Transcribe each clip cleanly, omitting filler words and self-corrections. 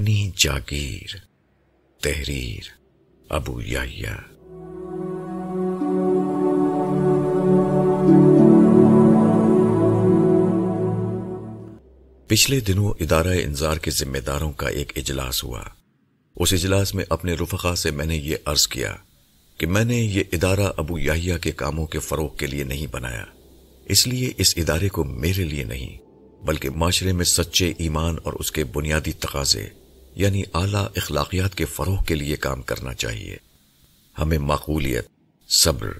اپنی جاگیر. تحریر ابو یحییٰ. پچھلے دنوں ادارہ انذار کے ذمہ داروں کا ایک اجلاس ہوا. اس اجلاس میں اپنے رفقا سے میں نے یہ عرض کیا کہ میں نے یہ ادارہ ابو یحییٰ کے کاموں کے فروغ کے لیے نہیں بنایا. اس لیے اس ادارے کو میرے لیے نہیں بلکہ معاشرے میں سچے ایمان اور اس کے بنیادی تقاضے یعنی اعلیٰ اخلاقیات کے فروغ کے لیے کام کرنا چاہیے. ہمیں معقولیت، صبر،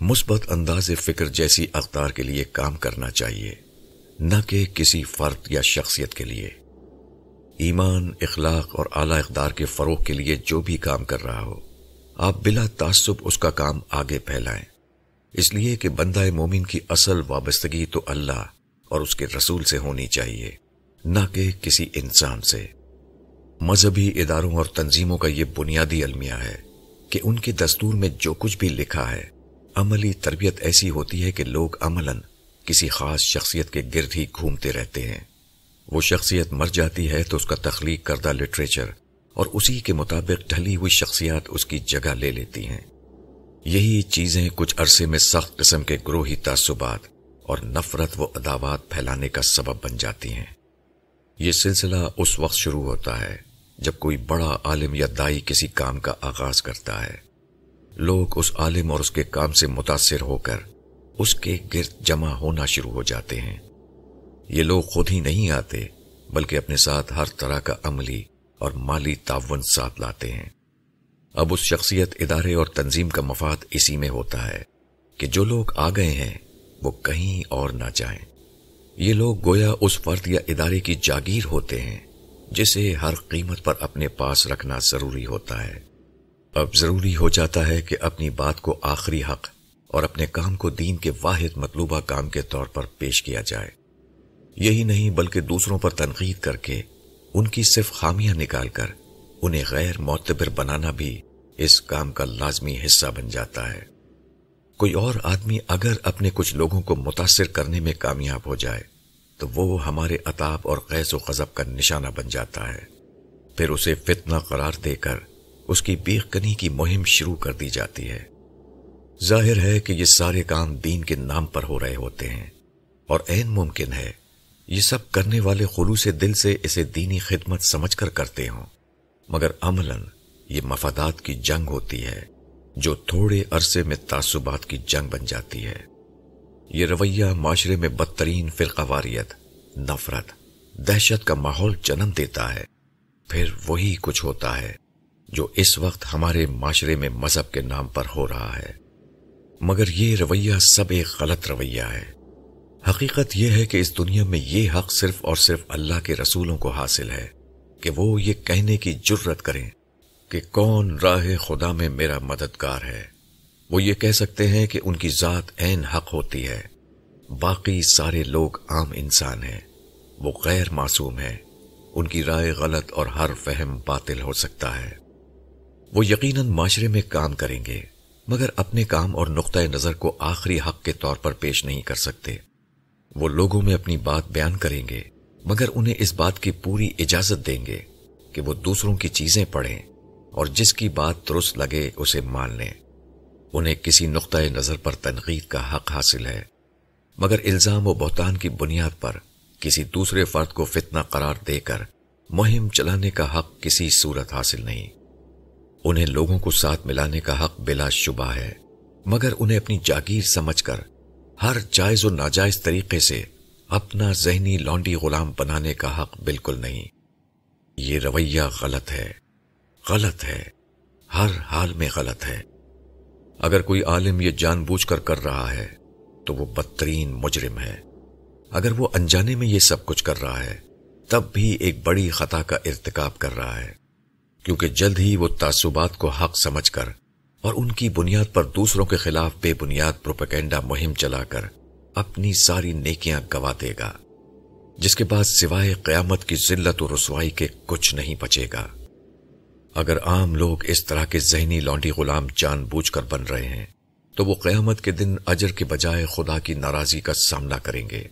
مثبت انداز فکر جیسی اقدار کے لیے کام کرنا چاہیے، نہ کہ کسی فرد یا شخصیت کے لیے. ایمان، اخلاق اور اعلیٰ اقدار کے فروغ کے لیے جو بھی کام کر رہا ہو، آپ بلا تعصب اس کا کام آگے پھیلائیں. اس لیے کہ بندہ مومن کی اصل وابستگی تو اللہ اور اس کے رسول سے ہونی چاہیے، نہ کہ کسی انسان سے. مذہبی اداروں اور تنظیموں کا یہ بنیادی المیہ ہے کہ ان کے دستور میں جو کچھ بھی لکھا ہے، عملی تربیت ایسی ہوتی ہے کہ لوگ عملاً کسی خاص شخصیت کے گرد ہی گھومتے رہتے ہیں. وہ شخصیت مر جاتی ہے تو اس کا تخلیق کردہ لٹریچر اور اسی کے مطابق ڈھلی ہوئی شخصیات اس کی جگہ لے لیتی ہیں. یہی چیزیں کچھ عرصے میں سخت قسم کے گروہی تعصبات اور نفرت و عداوات پھیلانے کا سبب بن جاتی ہیں. یہ سلسلہ اس وقت شروع ہوتا ہے جب کوئی بڑا عالم یا دائی کسی کام کا آغاز کرتا ہے. لوگ اس عالم اور اس کے کام سے متاثر ہو کر اس کے گرد جمع ہونا شروع ہو جاتے ہیں. یہ لوگ خود ہی نہیں آتے بلکہ اپنے ساتھ ہر طرح کا عملی اور مالی تعاون ساتھ لاتے ہیں. اب اس شخصیت، ادارے اور تنظیم کا مفاد اسی میں ہوتا ہے کہ جو لوگ آ گئے ہیں وہ کہیں اور نہ جائیں. یہ لوگ گویا اس فرد یا ادارے کی جاگیر ہوتے ہیں جسے ہر قیمت پر اپنے پاس رکھنا ضروری ہوتا ہے. اب ضروری ہو جاتا ہے کہ اپنی بات کو آخری حق اور اپنے کام کو دین کے واحد مطلوبہ کام کے طور پر پیش کیا جائے. یہی نہیں بلکہ دوسروں پر تنقید کر کے ان کی صرف خامیاں نکال کر انہیں غیر معتبر بنانا بھی اس کام کا لازمی حصہ بن جاتا ہے. کوئی اور آدمی اگر اپنے کچھ لوگوں کو متاثر کرنے میں کامیاب ہو جائے تو وہ ہمارے عتاب اور غیظ و غضب کا نشانہ بن جاتا ہے. پھر اسے فتنہ قرار دے کر اس کی بیخ کنی کی مہم شروع کر دی جاتی ہے. ظاہر ہے کہ یہ سارے کام دین کے نام پر ہو رہے ہوتے ہیں اور عین ممکن ہے یہ سب کرنے والے خلوص دل سے اسے دینی خدمت سمجھ کر کرتے ہوں، مگر عملاً یہ مفادات کی جنگ ہوتی ہے جو تھوڑے عرصے میں تعصبات کی جنگ بن جاتی ہے. یہ رویہ معاشرے میں بدترین فرقہ واریت، نفرت، دہشت کا ماحول جنم دیتا ہے. پھر وہی کچھ ہوتا ہے جو اس وقت ہمارے معاشرے میں مذہب کے نام پر ہو رہا ہے. مگر یہ رویہ سب ایک غلط رویہ ہے. حقیقت یہ ہے کہ اس دنیا میں یہ حق صرف اور صرف اللہ کے رسولوں کو حاصل ہے کہ وہ یہ کہنے کی جرت کریں کہ کون راہ خدا میں میرا مددگار ہے. وہ یہ کہہ سکتے ہیں کہ ان کی ذات عین حق ہوتی ہے. باقی سارے لوگ عام انسان ہیں، وہ غیر معصوم ہیں، ان کی رائے غلط اور ہر فہم باطل ہو سکتا ہے. وہ یقیناً معاشرے میں کام کریں گے مگر اپنے کام اور نقطۂ نظر کو آخری حق کے طور پر پیش نہیں کر سکتے. وہ لوگوں میں اپنی بات بیان کریں گے مگر انہیں اس بات کی پوری اجازت دیں گے کہ وہ دوسروں کی چیزیں پڑھیں اور جس کی بات درست لگے اسے مان لیں. انہیں کسی نقطۂ نظر پر تنقید کا حق حاصل ہے مگر الزام و بہتان کی بنیاد پر کسی دوسرے فرد کو فتنہ قرار دے کر مہم چلانے کا حق کسی صورت حاصل نہیں. انہیں لوگوں کو ساتھ ملانے کا حق بلا شبہ ہے مگر انہیں اپنی جاگیر سمجھ کر ہر جائز و ناجائز طریقے سے اپنا ذہنی لونڈی غلام بنانے کا حق بالکل نہیں. یہ رویہ غلط ہے، غلط ہے، ہر حال میں غلط ہے. اگر کوئی عالم یہ جان بوجھ کر کر رہا ہے تو وہ بدترین مجرم ہے. اگر وہ انجانے میں یہ سب کچھ کر رہا ہے تب بھی ایک بڑی خطا کا ارتکاب کر رہا ہے، کیونکہ جلد ہی وہ تعصبات کو حق سمجھ کر اور ان کی بنیاد پر دوسروں کے خلاف بے بنیاد پروپیگنڈا مہم چلا کر اپنی ساری نیکیاں گوا دے گا، جس کے بعد سوائے قیامت کی ذلت و رسوائی کے کچھ نہیں بچے گا. اگر عام لوگ اس طرح کے ذہنی لونڈی غلام جان بوجھ کر بن رہے ہیں تو وہ قیامت کے دن اجر کے بجائے خدا کی ناراضی کا سامنا کریں گے.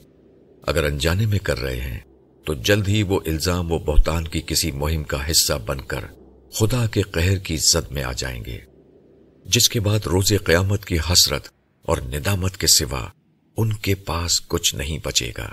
اگر انجانے میں کر رہے ہیں تو جلد ہی وہ الزام و بہتان کی کسی مہم کا حصہ بن کر خدا کے قہر کی زد میں آ جائیں گے، جس کے بعد روز قیامت کی حسرت اور ندامت کے سوا ان کے پاس کچھ نہیں بچے گا۔